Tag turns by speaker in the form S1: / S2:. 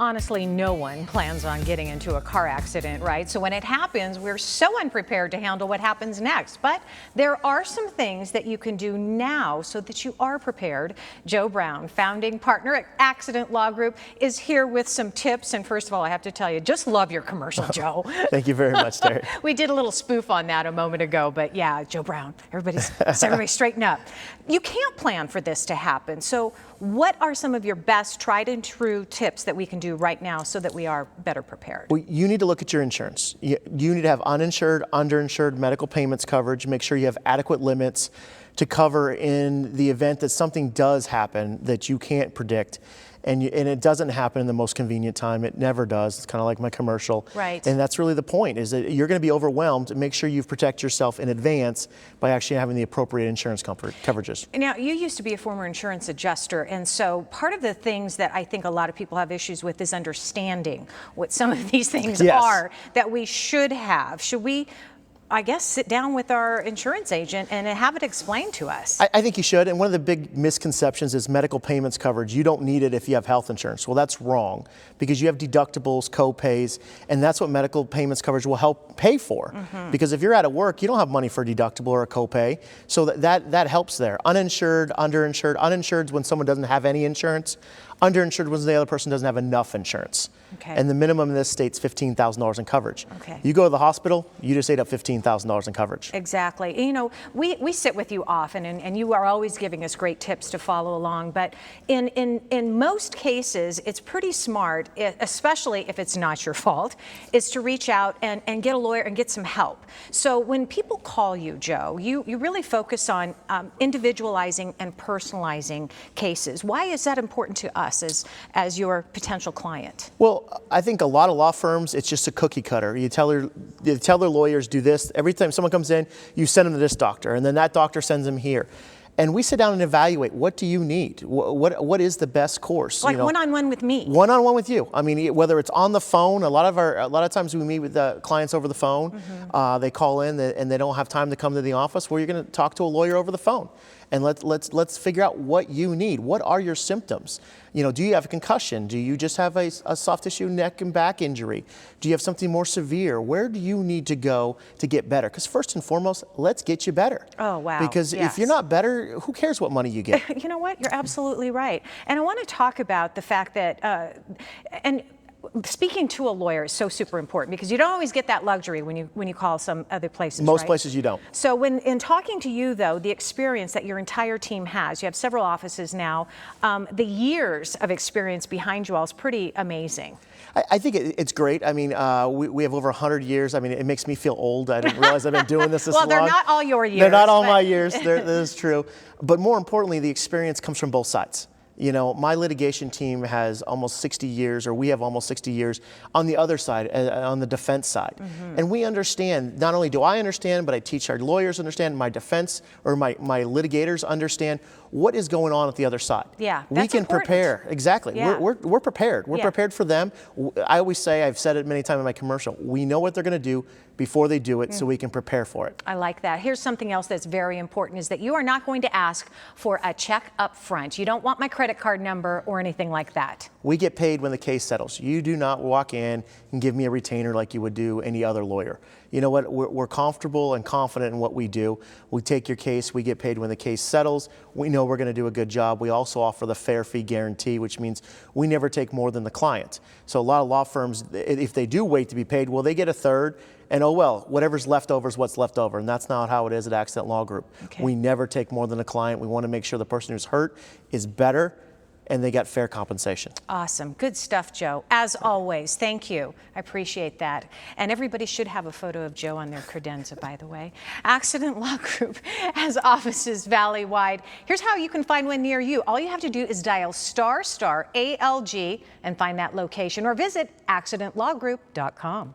S1: honestly, no one plans on getting into a car accident, right? So when it happens, we're so unprepared to handle what happens next. But there are some things that you can do now so that you are prepared. Joe Brown, founding partner at Accident Law Group, is here with some tips. And first of all, I have to tell you, just love your commercial, Joe.
S2: Thank you very much, Terry.
S1: We did a little spoof on that a moment ago, but yeah, Joe Brown, everybody straighten up. You can't plan for this to happen. So what are some of your best tried and true tips that we can do right now so that we are better prepared?
S2: Well, you need to look at your insurance. You need to have uninsured, underinsured medical payments coverage. Make sure you have adequate limits to cover in the event that something does happen that you can't predict. And it doesn't happen in the most convenient time. It never does. It's kind of like my commercial.
S1: Right.
S2: And that's really the point, is that you're going to be overwhelmed. Make sure you protect yourself in advance by actually having the appropriate insurance coverages.
S1: Now, you used to be a former insurance adjuster, and so part of the things that I think a lot of people have issues with is understanding what some of these things are that we should have. Should we, I guess, sit down with our insurance agent and have it explained to us?
S2: I think you should. And one of the big misconceptions is medical payments coverage. You don't need it if you have health insurance. Well, that's wrong, because you have deductibles, co-pays, and that's what medical payments coverage will help pay for. Because if you're out of work, you don't have money for a deductible or a co-pay. So that helps there. Uninsured, underinsured. Uninsured is when someone doesn't have any insurance. Underinsured when the other person doesn't have enough insurance.
S1: Okay.
S2: And the minimum in this state's $15,000 in coverage.
S1: Okay.
S2: You go to the hospital, you just ate up $15,000 in coverage.
S1: Exactly. You know, we sit with you often, and you are always giving us great tips to follow along. But in most cases, it's pretty smart, especially if it's not your fault, is to reach out and get a lawyer and get some help. So when people call you, Joe, you really focus on individualizing and personalizing cases. Why is that important to us as your potential client?
S2: Well, I think a lot of law firms, it's just a cookie cutter. You tell their lawyers, do this. Every time someone comes in, you send them to this doctor, and then that doctor sends them here. And we sit down and evaluate, what do you need? What is the best course?
S1: Like one-on-one with me.
S2: One-on-one with you. I mean, whether it's on the phone, a lot of times we meet with the clients over the phone. They call in and they don't have time to come to the office. Well, you're going to talk to a lawyer over the phone. And let's figure out what you need. What are your symptoms? You know, do you have a concussion? Do you just have a soft tissue neck and back injury? Do you have something more severe? Where do you need to go to get better? Because first and foremost, let's get you better.
S1: Oh, wow.
S2: Because if you're not better, who cares what money you get?
S1: You know what? You're absolutely right. And I want to talk about the fact that, and speaking to a lawyer is so super important, because you don't always get that luxury when you call some other places.
S2: Most places you don't.
S1: So in talking to you, though, the experience that your entire team has, you have several offices now, the years of experience behind you all is pretty amazing.
S2: I think it's great. I mean, we have over 100 years. I mean, it makes me feel old. I didn't realize I've been doing this long.
S1: Well, they're not all your years.
S2: They're not all my years. That is true. But more importantly, the experience comes from both sides. You know, my litigation team has almost 60 years, or we have almost 60 years on the other side, on the defense side. And we understand, not only do I understand, but I teach our lawyers understand, my defense or my litigators understand what is going on at the other side.
S1: Yeah,
S2: we can prepare. Exactly.
S1: Yeah.
S2: We're prepared. We're prepared for them. I always say, I've said it many times in my commercial, we know what they're going to do before they do it, so we can prepare for it.
S1: I like that. Here's something else that's very important, is that you are not going to ask for a check up front. You don't want my credit card number or anything like that.
S2: We get paid when the case settles. You do not walk in and give me a retainer like you would do any other lawyer. You know what? We're comfortable and confident in what we do. We take your case. We get paid when the case settles. We know we're going to do a good job. We also offer the fair fee guarantee, which means we never take more than the client. So a lot of law firms, if they do wait to be paid, well, they get a third. And oh well, whatever's left over is what's left over. And that's not how it is at Accident Law Group.
S1: Okay.
S2: We never take more than a client. We want to make sure the person who's hurt is better and they got fair compensation.
S1: Awesome. Good stuff, Joe. As always, thank you. I appreciate that. And everybody should have a photo of Joe on their credenza, by the way. Accident Law Group has offices valley-wide. Here's how you can find one near you. All you have to do is dial **ALG and find that location, or visit accidentlawgroup.com.